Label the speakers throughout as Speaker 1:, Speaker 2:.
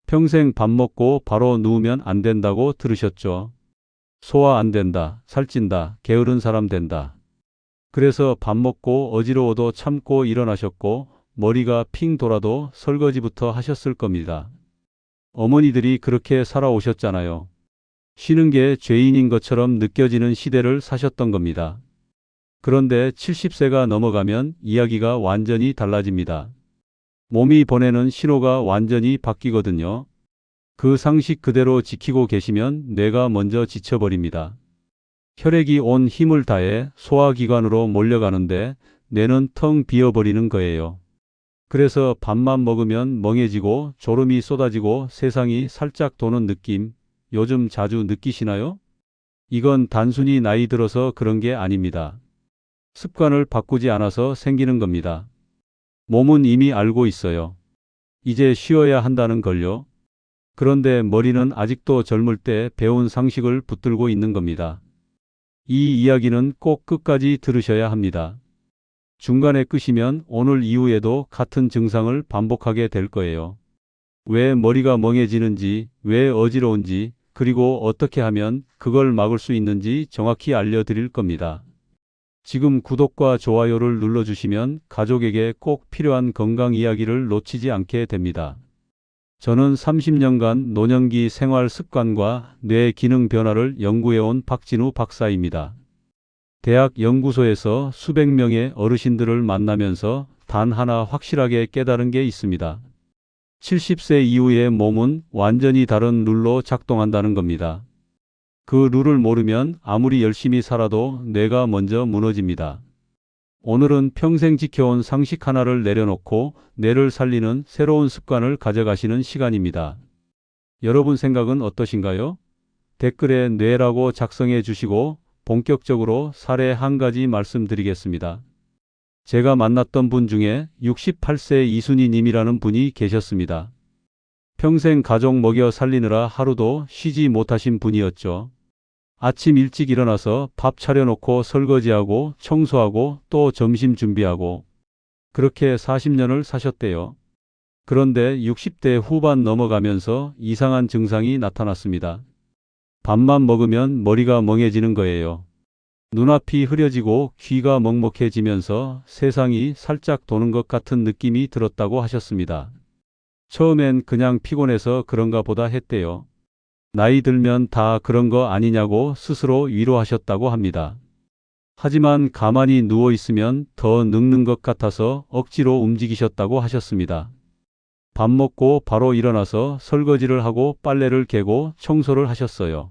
Speaker 1: 평생 밥 먹고 바로 누우면 안 된다고 들으셨죠? 소화 안 된다, 살찐다, 게으른 사람 된다. 그래서 밥 먹고 어지러워도 참고 일어나셨고 머리가 핑 돌아도 설거지부터 하셨을 겁니다. 어머니들이 그렇게 살아오셨잖아요. 쉬는 게 죄인인 것처럼 느껴지는 시대를 사셨던 겁니다. 그런데 70세가 넘어가면 이야기가 완전히 달라집니다. 몸이 보내는 신호가 완전히 바뀌거든요. 그 상식 그대로 지키고 계시면 뇌가 먼저 지쳐버립니다. 혈액이 온 힘을 다해 소화기관으로 몰려가는데 뇌는 텅 비어버리는 거예요. 그래서 밥만 먹으면 멍해지고 졸음이 쏟아지고 세상이 살짝 도는 느낌, 요즘 자주 느끼시나요? 이건 단순히 나이 들어서 그런 게 아닙니다. 습관을 바꾸지 않아서 생기는 겁니다. 몸은 이미 알고 있어요. 이제 쉬어야 한다는 걸요. 그런데 머리는 아직도 젊을 때 배운 상식을 붙들고 있는 겁니다. 이 이야기는 꼭 끝까지 들으셔야 합니다. 중간에 끄시면 오늘 이후에도 같은 증상을 반복하게 될 거예요. 왜 머리가 멍해지는지, 왜 어지러운지, 그리고 어떻게 하면 그걸 막을 수 있는지 정확히 알려드릴 겁니다. 지금 구독과 좋아요를 눌러주시면 가족에게 꼭 필요한 건강 이야기를 놓치지 않게 됩니다. 저는 30년간 노년기 생활 습관과 뇌 기능 변화를 연구해온 박진우 박사입니다. 대학 연구소에서 수백 명의 어르신들을 만나면서 단 하나 확실하게 깨달은 게 있습니다. 70세 이후의 몸은 완전히 다른 룰로 작동한다는 겁니다. 그 룰을 모르면 아무리 열심히 살아도 뇌가 먼저 무너집니다. 오늘은 평생 지켜온 상식 하나를 내려놓고 뇌를 살리는 새로운 습관을 가져가시는 시간입니다. 여러분 생각은 어떠신가요? 댓글에 뇌라고 작성해 주시고 본격적으로 사례 한 가지 말씀드리겠습니다. 제가 만났던 분 중에 68세 이순희 님이라는 분이 계셨습니다. 평생 가족 먹여 살리느라 하루도 쉬지 못하신 분이었죠. 아침 일찍 일어나서 밥 차려놓고 설거지하고 청소하고 또 점심 준비하고 그렇게 40년을 사셨대요. 그런데 60대 후반 넘어가면서 이상한 증상이 나타났습니다. 밥만 먹으면 머리가 멍해지는 거예요. 눈앞이 흐려지고 귀가 먹먹해지면서 세상이 살짝 도는 것 같은 느낌이 들었다고 하셨습니다. 처음엔 그냥 피곤해서 그런가 보다 했대요. 나이 들면 다 그런 거 아니냐고 스스로 위로하셨다고 합니다. 하지만 가만히 누워 있으면 더 늙는 것 같아서 억지로 움직이셨다고 하셨습니다. 밥 먹고 바로 일어나서 설거지를 하고 빨래를 개고 청소를 하셨어요.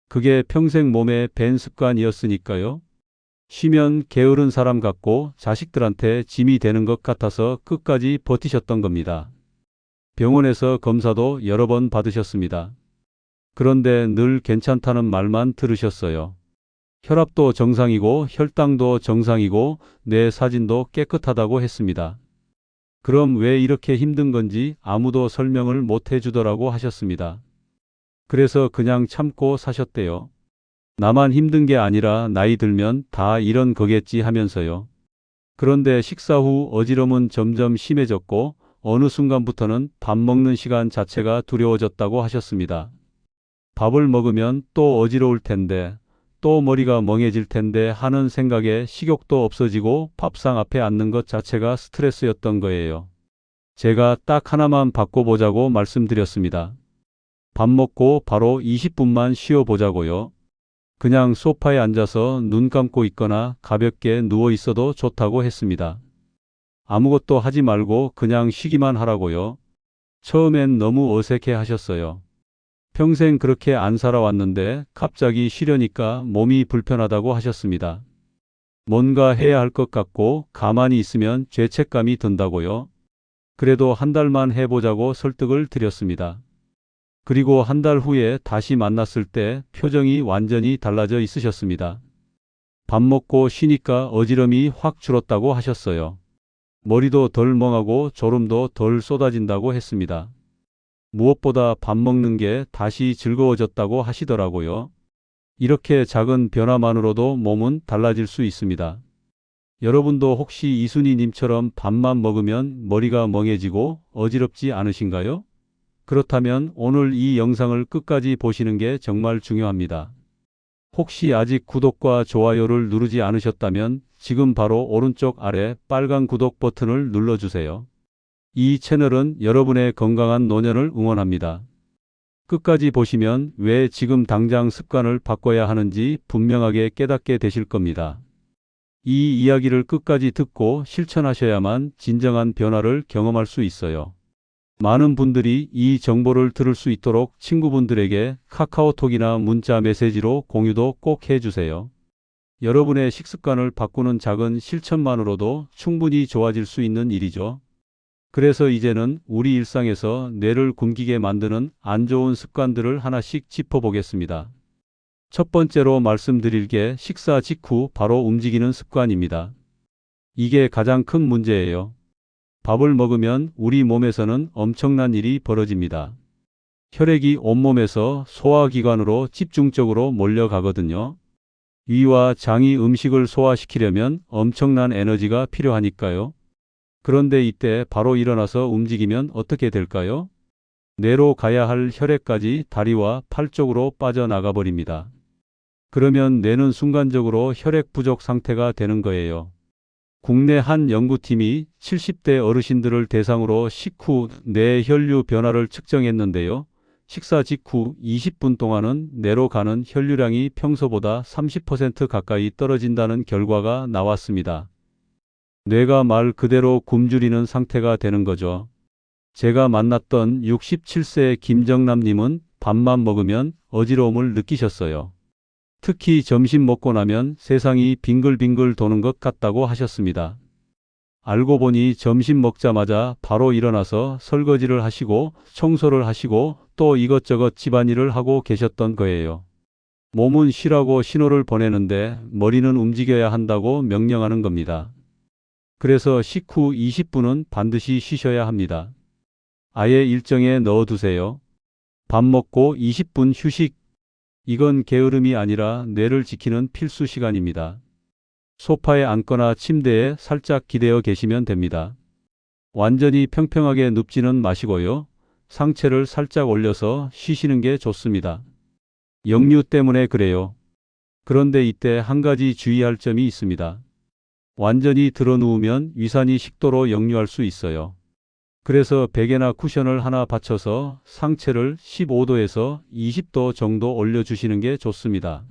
Speaker 1: 그게 평생 몸에 밴 습관이었으니까요. 쉬면 게으른 사람 같고 자식들한테 짐이 되는 것 같아서 끝까지 버티셨던 겁니다. 병원에서 검사도 여러 번 받으셨습니다. 그런데 늘 괜찮다는 말만 들으셨어요. 혈압도 정상이고 혈당도 정상이고 뇌 사진도 깨끗하다고 했습니다. 그럼 왜 이렇게 힘든 건지 아무도 설명을 못 해주더라고 하셨습니다. 그래서 그냥 참고 사셨대요. 나만 힘든 게 아니라 나이 들면 다 이런 거겠지 하면서요. 그런데 식사 후 어지럼은 점점 심해졌고 어느 순간부터는 밥 먹는 시간 자체가 두려워졌다고 하셨습니다. 밥을 먹으면 또 어지러울 텐데, 또 머리가 멍해질 텐데 하는 생각에 식욕도 없어지고 밥상 앞에 앉는 것 자체가 스트레스였던 거예요. 제가 딱 하나만 바꿔보자고 말씀드렸습니다. 밥 먹고 바로 20분만 쉬어보자고요. 그냥 소파에 앉아서 눈 감고 있거나 가볍게 누워 있어도 좋다고 했습니다. 아무것도 하지 말고 그냥 쉬기만 하라고요. 처음엔 너무 어색해 하셨어요. 평생 그렇게 안 살아왔는데 갑자기 쉬려니까 몸이 불편하다고 하셨습니다. 뭔가 해야 할 것 같고 가만히 있으면 죄책감이 든다고요. 그래도 한 달만 해보자고 설득을 드렸습니다. 그리고 한 달 후에 다시 만났을 때 표정이 완전히 달라져 있으셨습니다. 밥 먹고 쉬니까 어지럼이 확 줄었다고 하셨어요. 머리도 덜 멍하고 졸음도 덜 쏟아진다고 했습니다. 무엇보다 밥 먹는 게 다시 즐거워졌다고 하시더라고요. 이렇게 작은 변화만으로도 몸은 달라질 수 있습니다. 여러분도 혹시 이순희 님처럼 밥만 먹으면 머리가 멍해지고 어지럽지 않으신가요? 그렇다면 오늘 이 영상을 끝까지 보시는 게 정말 중요합니다. 혹시 아직 구독과 좋아요를 누르지 않으셨다면 지금 바로 오른쪽 아래 빨간 구독 버튼을 눌러주세요. 이 채널은 여러분의 건강한 노년을 응원합니다. 끝까지 보시면 왜 지금 당장 습관을 바꿔야 하는지 분명하게 깨닫게 되실 겁니다. 이 이야기를 끝까지 듣고 실천하셔야만 진정한 변화를 경험할 수 있어요. 많은 분들이 이 정보를 들을 수 있도록 친구분들에게 카카오톡이나 문자 메시지로 공유도 꼭 해주세요. 여러분의 식습관을 바꾸는 작은 실천만으로도 충분히 좋아질 수 있는 일이죠. 그래서 이제는 우리 일상에서 뇌를 굶기게 만드는 안 좋은 습관들을 하나씩 짚어보겠습니다. 첫 번째로 말씀드릴 게 식사 직후 바로 움직이는 습관입니다. 이게 가장 큰 문제예요. 밥을 먹으면 우리 몸에서는 엄청난 일이 벌어집니다. 혈액이 온몸에서 소화기관으로 집중적으로 몰려가거든요. 위와 장이 음식을 소화시키려면 엄청난 에너지가 필요하니까요. 그런데 이때 바로 일어나서 움직이면 어떻게 될까요? 뇌로 가야 할 혈액까지 다리와 팔 쪽으로 빠져나가 버립니다. 그러면 뇌는 순간적으로 혈액 부족 상태가 되는 거예요. 국내 한 연구팀이 70대 어르신들을 대상으로 식후 뇌 혈류 변화를 측정했는데요. 식사 직후 20분 동안은 뇌로 가는 혈류량이 평소보다 30% 가까이 떨어진다는 결과가 나왔습니다. 뇌가 말 그대로 굶주리는 상태가 되는 거죠. 제가 만났던 67세 김정남님은 밥만 먹으면 어지러움을 느끼셨어요. 특히 점심 먹고 나면 세상이 빙글빙글 도는 것 같다고 하셨습니다. 알고 보니 점심 먹자마자 바로 일어나서 설거지를 하시고 청소를 하시고 또 이것저것 집안일을 하고 계셨던 거예요. 몸은 쉬라고 신호를 보내는데 머리는 움직여야 한다고 명령하는 겁니다. 그래서 식후 20분은 반드시 쉬셔야 합니다. 아예 일정에 넣어두세요. 밥 먹고 20분 휴식. 이건 게으름이 아니라 뇌를 지키는 필수 시간입니다. 소파에 앉거나 침대에 살짝 기대어 계시면 됩니다. 완전히 평평하게 눕지는 마시고요. 상체를 살짝 올려서 쉬시는 게 좋습니다. 역류 때문에 그래요. 그런데 이때 한 가지 주의할 점이 있습니다. 완전히 들어 누우면 위산이 식도로 역류할 수 있어요. 그래서 베개나 쿠션을 하나 받쳐서 상체를 15도에서 20도 정도 올려주시는 게 좋습니다.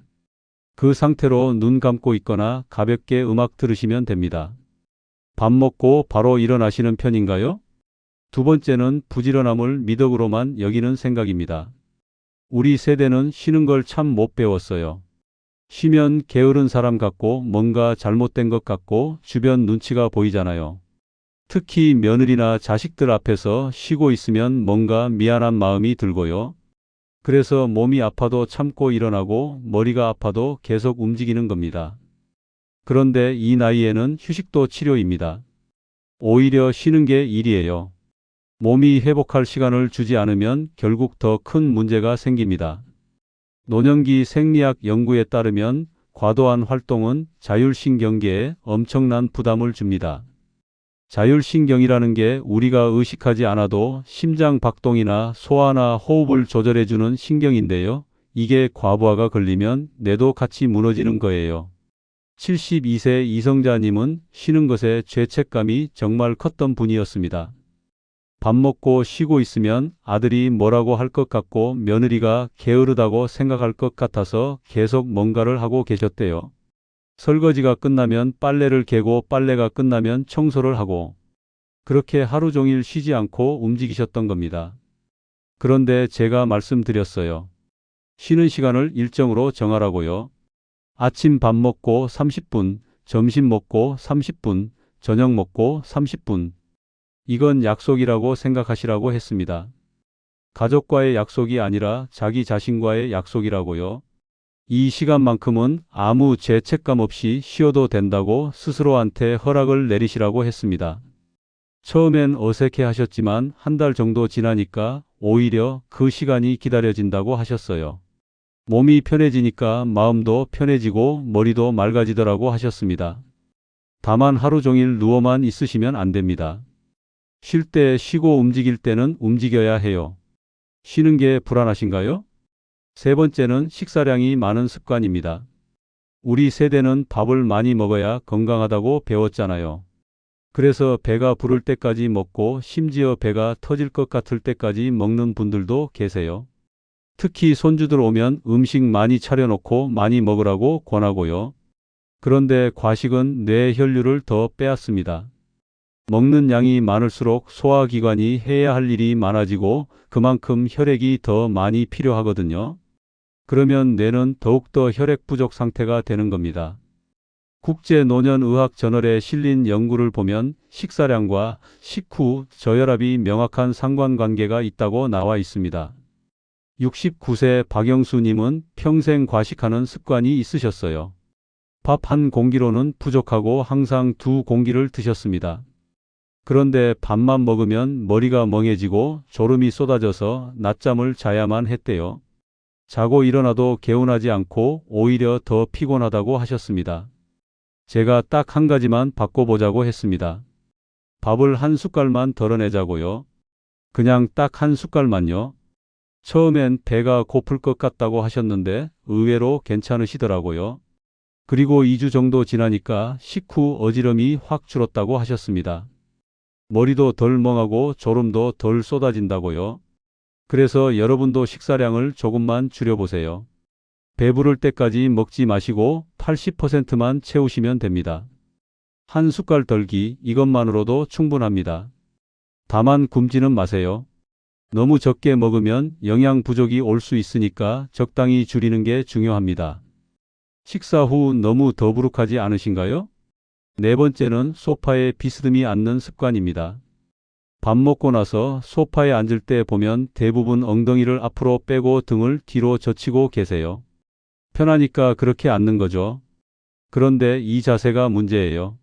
Speaker 1: 그 상태로 눈 감고 있거나 가볍게 음악 들으시면 됩니다. 밥 먹고 바로 일어나시는 편인가요? 두 번째는 부지런함을 미덕으로만 여기는 생각입니다. 우리 세대는 쉬는 걸 참 못 배웠어요. 쉬면 게으른 사람 같고 뭔가 잘못된 것 같고 주변 눈치가 보이잖아요. 특히 며느리나 자식들 앞에서 쉬고 있으면 뭔가 미안한 마음이 들고요. 그래서 몸이 아파도 참고 일어나고 머리가 아파도 계속 움직이는 겁니다. 그런데 이 나이에는 휴식도 치료입니다. 오히려 쉬는 게 일이에요. 몸이 회복할 시간을 주지 않으면 결국 더 큰 문제가 생깁니다. 노년기 생리학 연구에 따르면 과도한 활동은 자율신경계에 엄청난 부담을 줍니다. 자율신경이라는 게 우리가 의식하지 않아도 심장 박동이나 소화나 호흡을 조절해주는 신경인데요. 이게 과부하가 걸리면 뇌도 같이 무너지는 거예요. 72세 이성자님은 쉬는 것에 죄책감이 정말 컸던 분이었습니다. 밥 먹고 쉬고 있으면 아들이 뭐라고 할 것 같고 며느리가 게으르다고 생각할 것 같아서 계속 뭔가를 하고 계셨대요. 설거지가 끝나면 빨래를 개고 빨래가 끝나면 청소를 하고 그렇게 하루 종일 쉬지 않고 움직이셨던 겁니다. 그런데 제가 말씀드렸어요. 쉬는 시간을 일정으로 정하라고요. 아침 밥 먹고 30분, 점심 먹고 30분, 저녁 먹고 30분. 이건 약속이라고 생각하시라고 했습니다. 가족과의 약속이 아니라 자기 자신과의 약속이라고요. 이 시간만큼은 아무 죄책감 없이 쉬어도 된다고 스스로한테 허락을 내리시라고 했습니다. 처음엔 어색해 하셨지만 한 달 정도 지나니까 오히려 그 시간이 기다려진다고 하셨어요. 몸이 편해지니까 마음도 편해지고 머리도 맑아지더라고 하셨습니다. 다만 하루 종일 누워만 있으시면 안 됩니다. 쉴 때 쉬고 움직일 때는 움직여야 해요. 쉬는 게 불안하신가요? 세 번째는 식사량이 많은 습관입니다. 우리 세대는 밥을 많이 먹어야 건강하다고 배웠잖아요. 그래서 배가 부를 때까지 먹고 심지어 배가 터질 것 같을 때까지 먹는 분들도 계세요. 특히 손주들 오면 음식 많이 차려놓고 많이 먹으라고 권하고요. 그런데 과식은 뇌 혈류를 더 빼앗습니다. 먹는 양이 많을수록 소화기관이 해야 할 일이 많아지고 그만큼 혈액이 더 많이 필요하거든요. 그러면 뇌는 더욱더 혈액 부족 상태가 되는 겁니다. 국제노년의학저널에 실린 연구를 보면 식사량과 식후 저혈압이 명확한 상관관계가 있다고 나와 있습니다. 69세 박영수님은 평생 과식하는 습관이 있으셨어요. 밥 한 공기로는 부족하고 항상 두 공기를 드셨습니다. 그런데 밥만 먹으면 머리가 멍해지고 졸음이 쏟아져서 낮잠을 자야만 했대요. 자고 일어나도 개운하지 않고 오히려 더 피곤하다고 하셨습니다. 제가 딱 한 가지만 바꿔보자고 했습니다. 밥을 한 숟갈만 덜어내자고요. 그냥 딱 한 숟갈만요. 처음엔 배가 고플 것 같다고 하셨는데 의외로 괜찮으시더라고요. 그리고 2주 정도 지나니까 식후 어지럼이 확 줄었다고 하셨습니다. 머리도 덜 멍하고 졸음도 덜 쏟아진다고요. 그래서 여러분도 식사량을 조금만 줄여보세요. 배부를 때까지 먹지 마시고 80%만 채우시면 됩니다. 한 숟갈 덜기 이것만으로도 충분합니다. 다만 굶지는 마세요. 너무 적게 먹으면 영양 부족이 올 수 있으니까 적당히 줄이는 게 중요합니다. 식사 후 너무 더부룩하지 않으신가요? 네 번째는 소파에 비스듬히 앉는 습관입니다. 밥 먹고 나서 소파에 앉을 때 보면 대부분 엉덩이를 앞으로 빼고 등을 뒤로 젖히고 계세요. 편하니까 그렇게 앉는 거죠. 그런데 이 자세가 문제예요.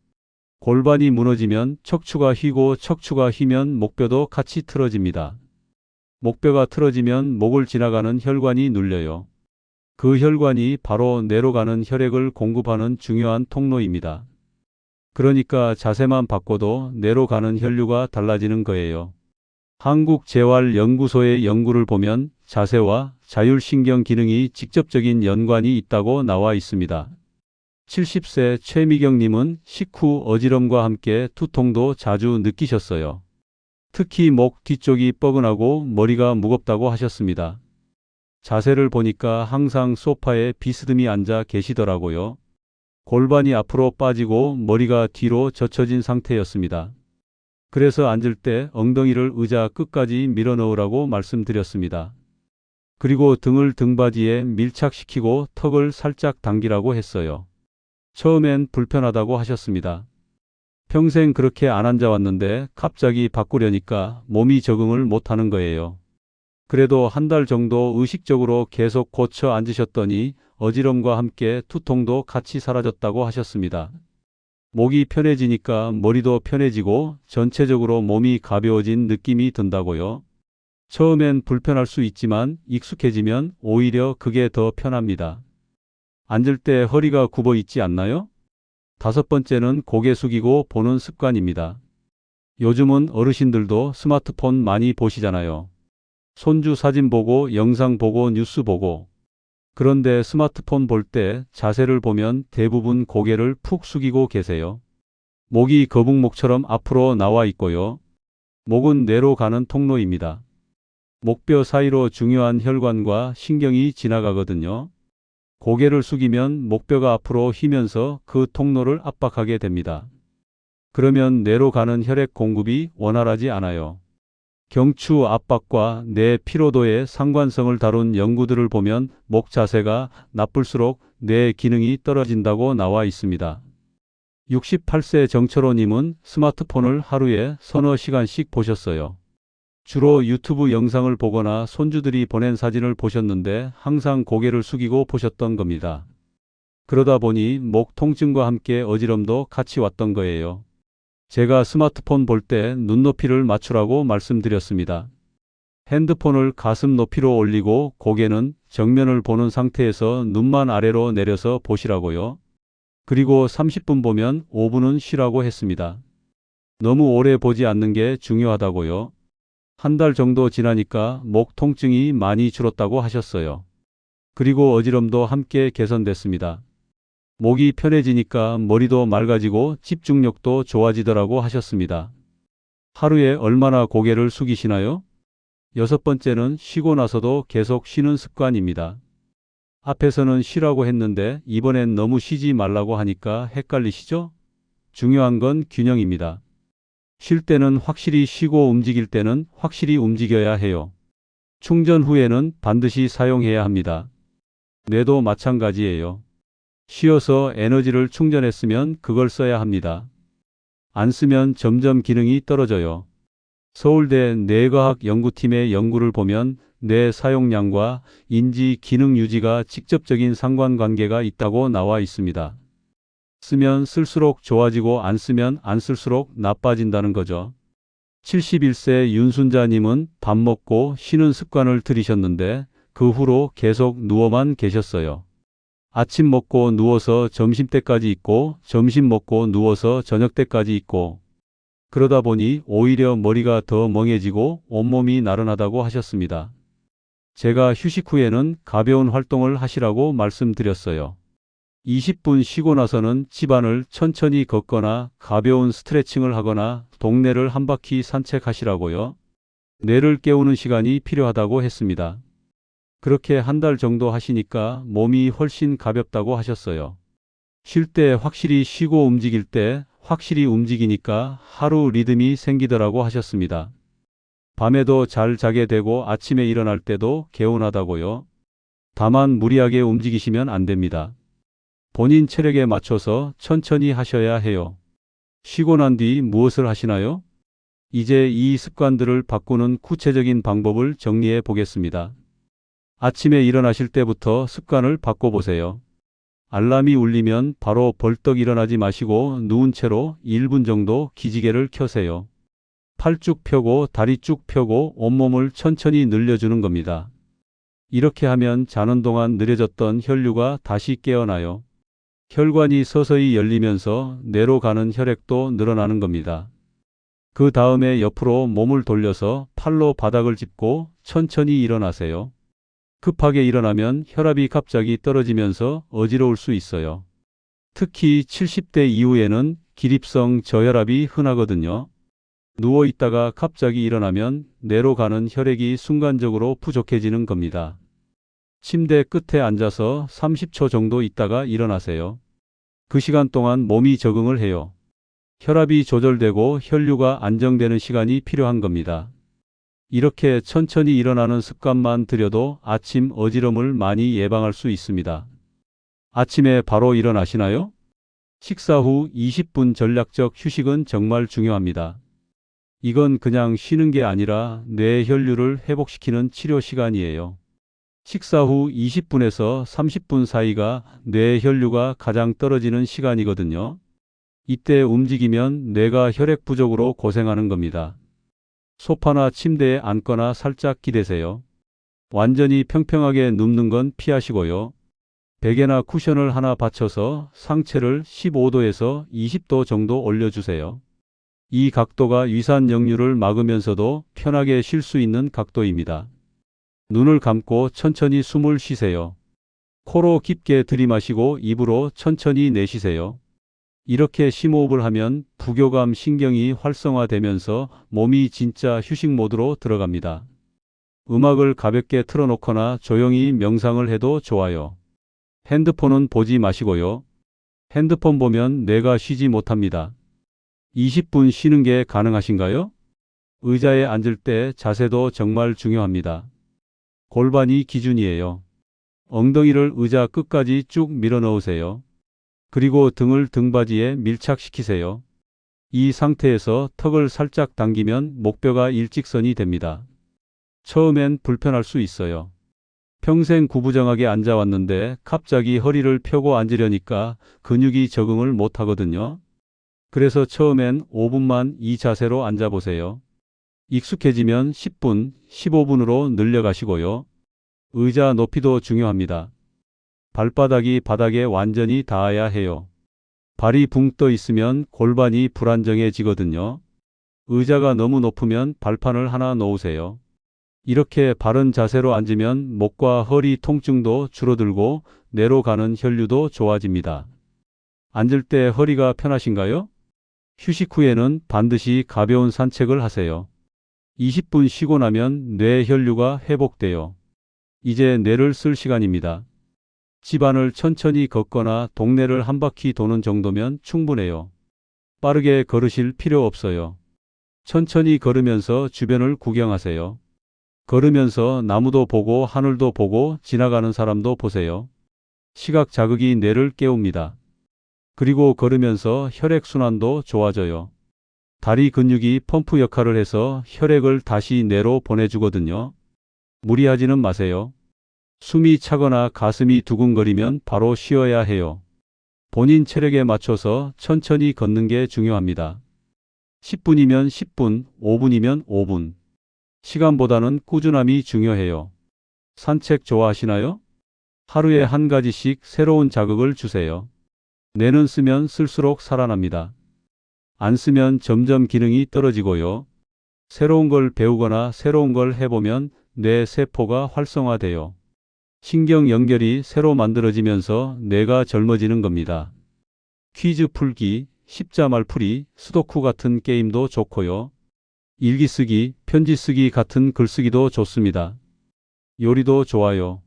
Speaker 1: 골반이 무너지면 척추가 휘고 척추가 휘면 목뼈도 같이 틀어집니다. 목뼈가 틀어지면 목을 지나가는 혈관이 눌려요. 그 혈관이 바로 뇌로 가는 혈액을 공급하는 중요한 통로입니다. 그러니까 자세만 바꿔도 뇌로 가는 혈류가 달라지는 거예요. 한국재활연구소의 연구를 보면 자세와 자율신경 기능이 직접적인 연관이 있다고 나와 있습니다. 70세 최미경님은 식후 어지럼과 함께 두통도 자주 느끼셨어요. 특히 목 뒤쪽이 뻐근하고 머리가 무겁다고 하셨습니다. 자세를 보니까 항상 소파에 비스듬히 앉아 계시더라고요. 골반이 앞으로 빠지고 머리가 뒤로 젖혀진 상태였습니다. 그래서 앉을 때 엉덩이를 의자 끝까지 밀어 넣으라고 말씀드렸습니다. 그리고 등을 등받이에 밀착시키고 턱을 살짝 당기라고 했어요. 처음엔 불편하다고 하셨습니다. 평생 그렇게 안 앉아왔는데 갑자기 바꾸려니까 몸이 적응을 못하는 거예요. 그래도 한 달 정도 의식적으로 계속 고쳐 앉으셨더니 어지럼과 함께 두통도 같이 사라졌다고 하셨습니다. 목이 편해지니까 머리도 편해지고 전체적으로 몸이 가벼워진 느낌이 든다고요. 처음엔 불편할 수 있지만 익숙해지면 오히려 그게 더 편합니다. 앉을 때 허리가 굽어 있지 않나요? 다섯 번째는 고개 숙이고 보는 습관입니다. 요즘은 어르신들도 스마트폰 많이 보시잖아요. 손주 사진 보고 영상 보고 뉴스 보고. 그런데 스마트폰 볼 때 자세를 보면 대부분 고개를 푹 숙이고 계세요. 목이 거북목처럼 앞으로 나와 있고요. 목은 뇌로 가는 통로입니다. 목뼈 사이로 중요한 혈관과 신경이 지나가거든요. 고개를 숙이면 목뼈가 앞으로 휘면서 그 통로를 압박하게 됩니다. 그러면 뇌로 가는 혈액 공급이 원활하지 않아요. 경추 압박과 뇌 피로도의 상관성을 다룬 연구들을 보면 목 자세가 나쁠수록 뇌 기능이 떨어진다고 나와 있습니다. 68세 정철호님은 스마트폰을 하루에 서너 시간씩 보셨어요. 주로 유튜브 영상을 보거나 손주들이 보낸 사진을 보셨는데 항상 고개를 숙이고 보셨던 겁니다. 그러다 보니 목 통증과 함께 어지럼도 같이 왔던 거예요. 제가 스마트폰 볼 때 눈높이를 맞추라고 말씀드렸습니다. 핸드폰을 가슴 높이로 올리고 고개는 정면을 보는 상태에서 눈만 아래로 내려서 보시라고요. 그리고 30분 보면 5분은 쉬라고 했습니다. 너무 오래 보지 않는 게 중요하다고요. 한 달 정도 지나니까 목 통증이 많이 줄었다고 하셨어요. 그리고 어지럼도 함께 개선됐습니다. 목이 편해지니까 머리도 맑아지고 집중력도 좋아지더라고 하셨습니다. 하루에 얼마나 고개를 숙이시나요? 여섯 번째는 쉬고 나서도 계속 쉬는 습관입니다. 앞에서는 쉬라고 했는데 이번엔 너무 쉬지 말라고 하니까 헷갈리시죠? 중요한 건 균형입니다. 쉴 때는 확실히 쉬고 움직일 때는 확실히 움직여야 해요. 충전 후에는 반드시 사용해야 합니다. 뇌도 마찬가지예요. 쉬어서 에너지를 충전했으면 그걸 써야 합니다. 안 쓰면 점점 기능이 떨어져요. 서울대 뇌과학 연구팀의 연구를 보면 뇌 사용량과 인지 기능 유지가 직접적인 상관관계가 있다고 나와 있습니다. 쓰면 쓸수록 좋아지고 안 쓰면 안 쓸수록 나빠진다는 거죠. 71세 윤순자님은 밥 먹고 쉬는 습관을 들이셨는데 그 후로 계속 누워만 계셨어요. 아침 먹고 누워서 점심때까지 있고 점심 먹고 누워서 저녁때까지 있고 그러다 보니 오히려 머리가 더 멍해지고 온몸이 나른하다고 하셨습니다. 제가 휴식 후에는 가벼운 활동을 하시라고 말씀드렸어요. 20분 쉬고 나서는 집안을 천천히 걷거나 가벼운 스트레칭을 하거나 동네를 한 바퀴 산책하시라고요. 뇌를 깨우는 시간이 필요하다고 했습니다. 그렇게 한 달 정도 하시니까 몸이 훨씬 가볍다고 하셨어요. 쉴 때 확실히 쉬고 움직일 때 확실히 움직이니까 하루 리듬이 생기더라고 하셨습니다. 밤에도 잘 자게 되고 아침에 일어날 때도 개운하다고요. 다만 무리하게 움직이시면 안 됩니다. 본인 체력에 맞춰서 천천히 하셔야 해요. 쉬고 난 뒤 무엇을 하시나요? 이제 이 습관들을 바꾸는 구체적인 방법을 정리해 보겠습니다. 아침에 일어나실 때부터 습관을 바꿔보세요. 알람이 울리면 바로 벌떡 일어나지 마시고 누운 채로 1분 정도 기지개를 켜세요. 팔 쭉 펴고 다리 쭉 펴고 온몸을 천천히 늘려주는 겁니다. 이렇게 하면 자는 동안 느려졌던 혈류가 다시 깨어나요. 혈관이 서서히 열리면서 뇌로 가는 혈액도 늘어나는 겁니다. 그 다음에 옆으로 몸을 돌려서 팔로 바닥을 짚고 천천히 일어나세요. 급하게 일어나면 혈압이 갑자기 떨어지면서 어지러울 수 있어요. 특히 70대 이후에는 기립성 저혈압이 흔하거든요. 누워 있다가 갑자기 일어나면 뇌로 가는 혈액이 순간적으로 부족해지는 겁니다. 침대 끝에 앉아서 30초 정도 있다가 일어나세요. 그 시간 동안 몸이 적응을 해요. 혈압이 조절되고 혈류가 안정되는 시간이 필요한 겁니다. 이렇게 천천히 일어나는 습관만 들여도 아침 어지럼을 많이 예방할 수 있습니다. 아침에 바로 일어나시나요? 식사 후 20분 전략적 휴식은 정말 중요합니다. 이건 그냥 쉬는 게 아니라 뇌 혈류를 회복시키는 치료 시간이에요. 식사 후 20분에서 30분 사이가 뇌 혈류가 가장 떨어지는 시간이거든요. 이때 움직이면 뇌가 혈액 부족으로 고생하는 겁니다. 소파나 침대에 앉거나 살짝 기대세요. 완전히 평평하게 눕는 건 피하시고요. 베개나 쿠션을 하나 받쳐서 상체를 15도에서 20도 정도 올려주세요. 이 각도가 위산 역류를 막으면서도 편하게 쉴 수 있는 각도입니다. 눈을 감고 천천히 숨을 쉬세요. 코로 깊게 들이마시고 입으로 천천히 내쉬세요. 이렇게 심호흡을 하면 부교감 신경이 활성화되면서 몸이 진짜 휴식 모드로 들어갑니다. 음악을 가볍게 틀어놓거나 조용히 명상을 해도 좋아요. 핸드폰은 보지 마시고요. 핸드폰 보면 뇌가 쉬지 못합니다. 20분 쉬는 게 가능하신가요? 의자에 앉을 때 자세도 정말 중요합니다. 골반이 기준이에요. 엉덩이를 의자 끝까지 쭉 밀어 넣으세요. 그리고 등을 등받이에 밀착시키세요. 이 상태에서 턱을 살짝 당기면 목뼈가 일직선이 됩니다. 처음엔 불편할 수 있어요. 평생 구부정하게 앉아왔는데 갑자기 허리를 펴고 앉으려니까 근육이 적응을 못 하거든요. 그래서 처음엔 5분만 이 자세로 앉아보세요. 익숙해지면 10분, 15분으로 늘려가시고요. 의자 높이도 중요합니다. 발바닥이 바닥에 완전히 닿아야 해요. 발이 붕 떠 있으면 골반이 불안정해지거든요. 의자가 너무 높으면 발판을 하나 놓으세요. 이렇게 바른 자세로 앉으면 목과 허리 통증도 줄어들고 뇌로 가는 혈류도 좋아집니다. 앉을 때 허리가 편하신가요? 휴식 후에는 반드시 가벼운 산책을 하세요. 20분 쉬고 나면 뇌 혈류가 회복돼요. 이제 뇌를 쓸 시간입니다. 집안을 천천히 걷거나 동네를 한 바퀴 도는 정도면 충분해요. 빠르게 걸으실 필요 없어요. 천천히 걸으면서 주변을 구경하세요. 걸으면서 나무도 보고 하늘도 보고 지나가는 사람도 보세요. 시각 자극이 뇌를 깨웁니다. 그리고 걸으면서 혈액순환도 좋아져요. 다리 근육이 펌프 역할을 해서 혈액을 다시 뇌로 보내주거든요. 무리하지는 마세요. 숨이 차거나 가슴이 두근거리면 바로 쉬어야 해요. 본인 체력에 맞춰서 천천히 걷는 게 중요합니다. 10분이면 10분, 5분이면 5분. 시간보다는 꾸준함이 중요해요. 산책 좋아하시나요? 하루에 한 가지씩 새로운 자극을 주세요. 뇌는 쓰면 쓸수록 살아납니다. 안 쓰면 점점 기능이 떨어지고요. 새로운 걸 배우거나 새로운 걸 해보면 뇌 세포가 활성화돼요. 신경 연결이 새로 만들어지면서 뇌가 젊어지는 겁니다. 퀴즈 풀기, 십자 말풀이, 수도쿠 같은 게임도 좋고요. 일기 쓰기, 편지 쓰기 같은 글쓰기도 좋습니다. 요리도 좋아요.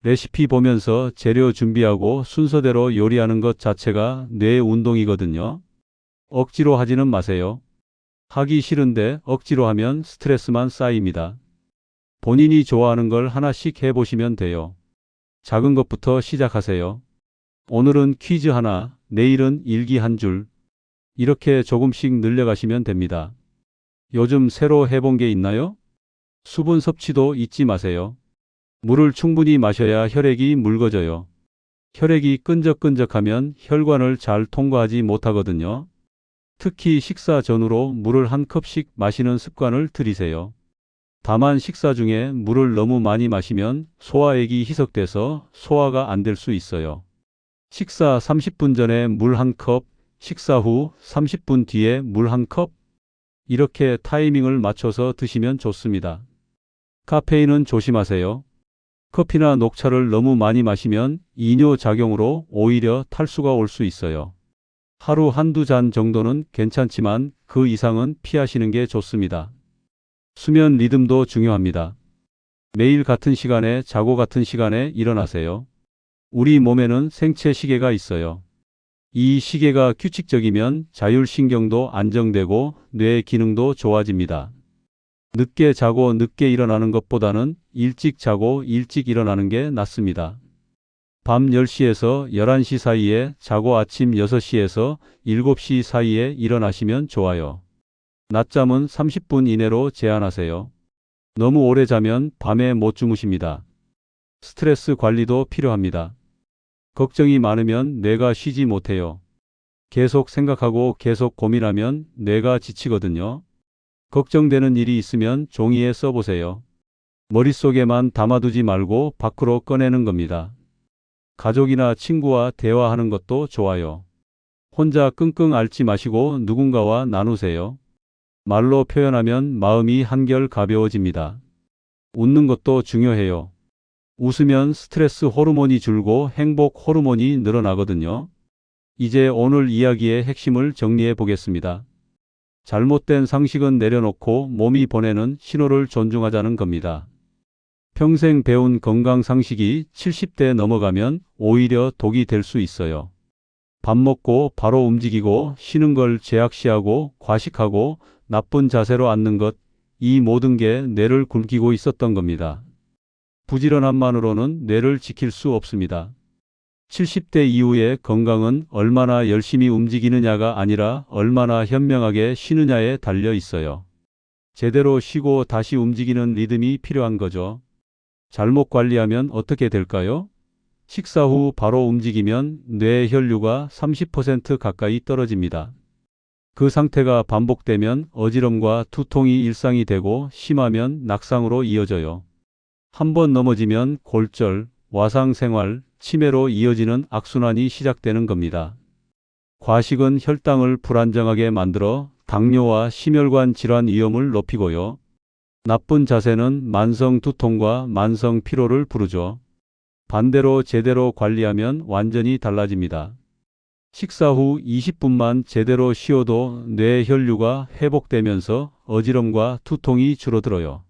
Speaker 1: 레시피 보면서 재료 준비하고 순서대로 요리하는 것 자체가 뇌 운동이거든요. 억지로 하지는 마세요. 하기 싫은데 억지로 하면 스트레스만 쌓입니다. 본인이 좋아하는 걸 하나씩 해보시면 돼요. 작은 것부터 시작하세요. 오늘은 퀴즈 하나, 내일은 일기 한 줄. 이렇게 조금씩 늘려가시면 됩니다. 요즘 새로 해본 게 있나요? 수분 섭취도 잊지 마세요. 물을 충분히 마셔야 혈액이 묽어져요. 혈액이 끈적끈적하면 혈관을 잘 통과하지 못하거든요. 특히 식사 전후로 물을 한 컵씩 마시는 습관을 들이세요. 다만 식사 중에 물을 너무 많이 마시면 소화액이 희석돼서 소화가 안 될 수 있어요. 식사 30분 전에 물 한 컵, 식사 후 30분 뒤에 물 한 컵. 이렇게 타이밍을 맞춰서 드시면 좋습니다. 카페인은 조심하세요. 커피나 녹차를 너무 많이 마시면 이뇨작용으로 오히려 탈수가 올 수 있어요. 하루 한두 잔 정도는 괜찮지만 그 이상은 피하시는 게 좋습니다. 수면 리듬도 중요합니다. 매일 같은 시간에 자고 같은 시간에 일어나세요. 우리 몸에는 생체 시계가 있어요. 이 시계가 규칙적이면 자율신경도 안정되고 뇌 기능도 좋아집니다. 늦게 자고 늦게 일어나는 것보다는 일찍 자고 일찍 일어나는 게 낫습니다. 밤 10시에서 11시 사이에 자고 아침 6시에서 7시 사이에 일어나시면 좋아요. 낮잠은 30분 이내로 제한하세요. 너무 오래 자면 밤에 못 주무십니다. 스트레스 관리도 필요합니다. 걱정이 많으면 뇌가 쉬지 못해요. 계속 생각하고 계속 고민하면 뇌가 지치거든요. 걱정되는 일이 있으면 종이에 써보세요. 머릿속에만 담아두지 말고 밖으로 꺼내는 겁니다. 가족이나 친구와 대화하는 것도 좋아요. 혼자 끙끙 앓지 마시고 누군가와 나누세요. 말로 표현하면 마음이 한결 가벼워집니다. 웃는 것도 중요해요. 웃으면 스트레스 호르몬이 줄고 행복 호르몬이 늘어나거든요. 이제 오늘 이야기의 핵심을 정리해 보겠습니다. 잘못된 상식은 내려놓고 몸이 보내는 신호를 존중하자는 겁니다. 평생 배운 건강 상식이 70대 넘어가면 오히려 독이 될 수 있어요. 밥 먹고 바로 움직이고 쉬는 걸 제약시하고 과식하고 나쁜 자세로 앉는 것, 이 모든 게 뇌를 굶기고 있었던 겁니다. 부지런함만으로는 뇌를 지킬 수 없습니다. 70대 이후의 건강은 얼마나 열심히 움직이느냐가 아니라 얼마나 현명하게 쉬느냐에 달려 있어요. 제대로 쉬고 다시 움직이는 리듬이 필요한 거죠. 잘못 관리하면 어떻게 될까요? 식사 후 바로 움직이면 뇌 혈류가 30% 가까이 떨어집니다. 그 상태가 반복되면 어지럼과 두통이 일상이 되고 심하면 낙상으로 이어져요. 한번 넘어지면 골절, 와상생활, 치매로 이어지는 악순환이 시작되는 겁니다. 과식은 혈당을 불안정하게 만들어 당뇨와 심혈관 질환 위험을 높이고요. 나쁜 자세는 만성 두통과 만성 피로를 부르죠. 반대로 제대로 관리하면 완전히 달라집니다. 식사 후 20분만 제대로 쉬어도 뇌 혈류가 회복되면서 어지럼과 두통이 줄어들어요.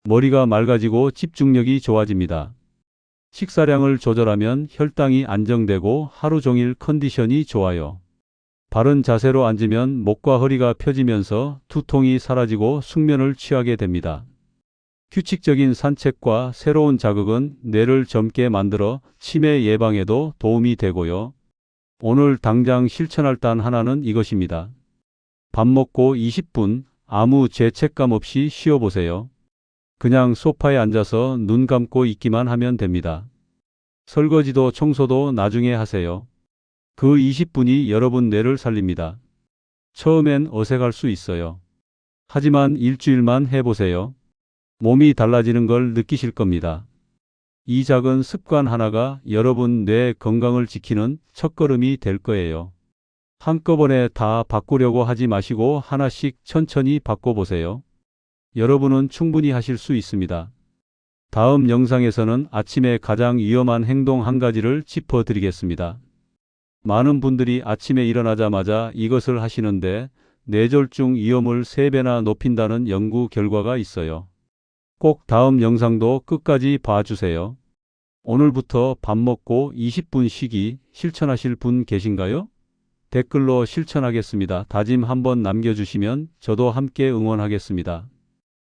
Speaker 1: 머리가 맑아지고 집중력이 좋아집니다. 식사량을 조절하면 혈당이 안정되고 하루 종일 컨디션이 좋아요. 바른 자세로 앉으면 목과 허리가 펴지면서 두통이 사라지고 숙면을 취하게 됩니다. 규칙적인 산책과 새로운 자극은 뇌를 젊게 만들어 치매 예방에도 도움이 되고요. 오늘 당장 실천할 단 하나는 이것입니다. 밥 먹고 20분 아무 죄책감 없이 쉬어보세요. 그냥 소파에 앉아서 눈 감고 있기만 하면 됩니다. 설거지도 청소도 나중에 하세요. 그 20분이 여러분 뇌를 살립니다. 처음엔 어색할 수 있어요. 하지만 일주일만 해보세요. 몸이 달라지는 걸 느끼실 겁니다. 이 작은 습관 하나가 여러분 뇌 건강을 지키는 첫걸음이 될 거예요. 한꺼번에 다 바꾸려고 하지 마시고 하나씩 천천히 바꿔보세요. 여러분은 충분히 하실 수 있습니다. 다음 영상에서는 아침에 가장 위험한 행동 한 가지를 짚어드리겠습니다. 많은 분들이 아침에 일어나자마자 이것을 하시는데 뇌졸중 위험을 3배나 높인다는 연구 결과가 있어요. 꼭 다음 영상도 끝까지 봐주세요. 오늘부터 밥 먹고 20분 쉬기 실천하실 분 계신가요? 댓글로 실천하겠습니다. 다짐 한번 남겨주시면 저도 함께 응원하겠습니다.